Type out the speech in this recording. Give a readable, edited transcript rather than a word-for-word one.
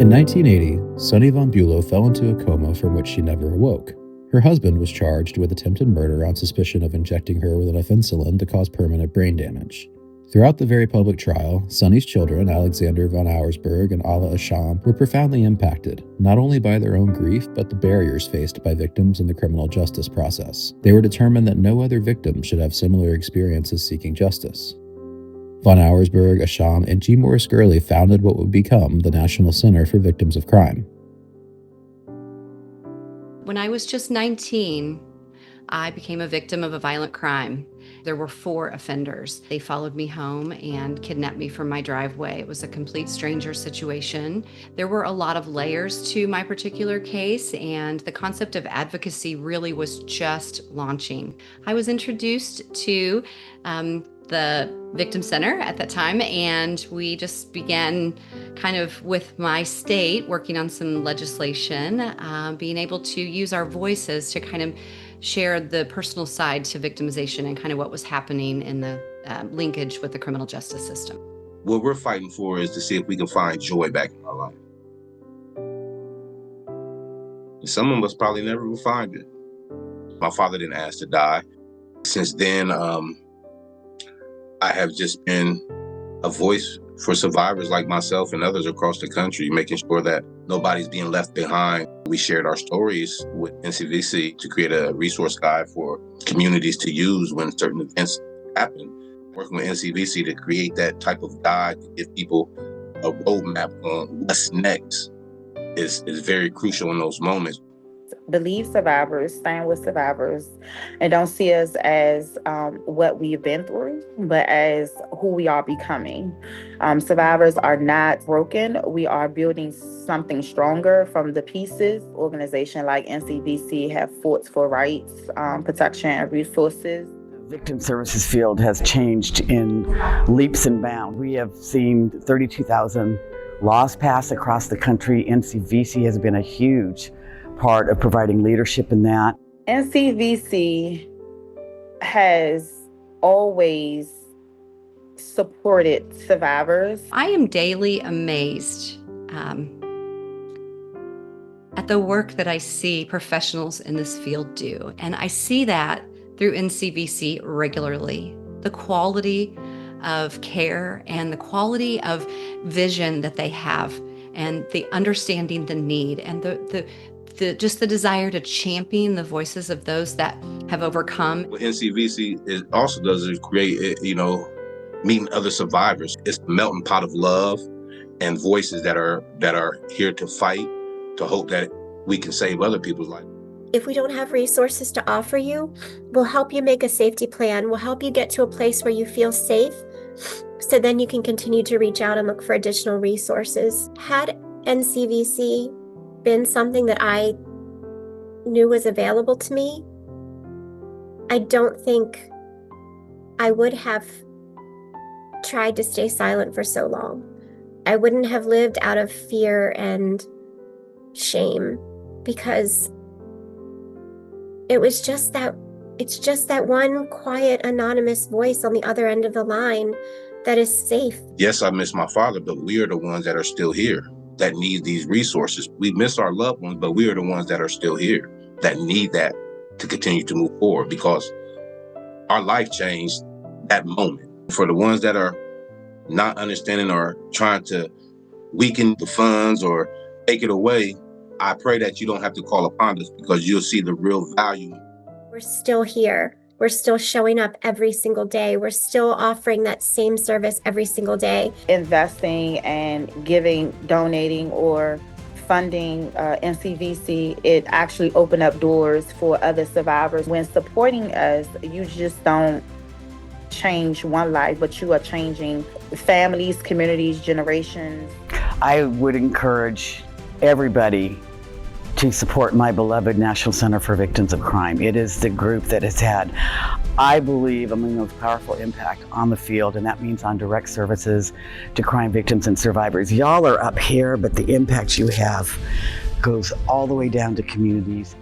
In 1980, Sonny von Bülow fell into a coma from which she never awoke. Her husband was charged with attempted murder on suspicion of injecting her with enough insulin to cause permanent brain damage. Throughout the very public trial, Sonny's children, Alexander von Auersperg and Alla Asham, were profoundly impacted, not only by their own grief, but the barriers faced by victims in the criminal justice process. They were determined that no other victim should have similar experiences seeking justice. Von Auersperg, Asham, and G. Morris Gurley founded what would become the National Center for Victims of Crime. When I was just 19, I became a victim of a violent crime. There were 4 offenders. They followed me home and kidnapped me from my driveway. It was a complete stranger situation. There were a lot of layers to my particular case, and the concept of advocacy really was just launching. I was introduced to the Victim Center at that time, and we just began kind of with my state working on some legislation, being able to use our voices to kind of share the personal side to victimization and kind of what was happening in the linkage with the criminal justice system. What we're fighting for is to see if we can find joy back in our life. And some of us probably never will find it. My father didn't ask to die. Since then, I have just been a voice for survivors like myself and others across the country, making sure that nobody's being left behind. We shared our stories with NCVC to create a resource guide for communities to use when certain events happen. Working with NCVC to create that type of guide to give people a roadmap on what's next is very crucial in those moments. Believe survivors, stand with survivors, and don't see us as what we've been through, but as who we are becoming. Survivors are not broken. We are building something stronger from the pieces. Organizations like NCVC have fought for rights, protection, and resources. The victim services field has changed in leaps and bounds. We have seen 32,000 laws passed across the country. NCVC has been a huge part of providing leadership in that. NCVC has always supported survivors. I am daily amazed at the work that I see professionals in this field do. And I see that through NCVC regularly. The quality of care and the quality of vision that they have, and the understanding the need, and the just the desire to champion the voices of those that have overcome. What NCVC also does is create, meeting other survivors. It's a melting pot of love and voices that are here to fight, to hope that we can save other people's lives. If we don't have resources to offer you, we'll help you make a safety plan. We'll help you get to a place where you feel safe, so then you can continue to reach out and look for additional resources. Had NCVC been something that I knew was available to me, I don't think I would have tried to stay silent for so long. I wouldn't have lived out of fear and shame, because it's just that one quiet, anonymous voice on the other end of the line that is safe. Yes, I miss my father, but we are the ones that are still here that need these resources. We miss our loved ones, but we are the ones that are still here that need that to continue to move forward, because our life changed that moment. For the ones that are not understanding or trying to weaken the funds or take it away, I pray that you don't have to call upon us, because you'll see the real value. We're still here. We're still showing up every single day. We're still offering that same service every single day. Investing and giving, donating, or funding NCVC, it actually opened up doors for other survivors. When supporting us, you just don't change one life, but you are changing families, communities, generations. I would encourage everybody to support my beloved National Center for Victims of Crime. It is the group that has had, I believe, the most powerful impact on the field, and that means on direct services to crime victims and survivors. Y'all are up here, but the impact you have goes all the way down to communities.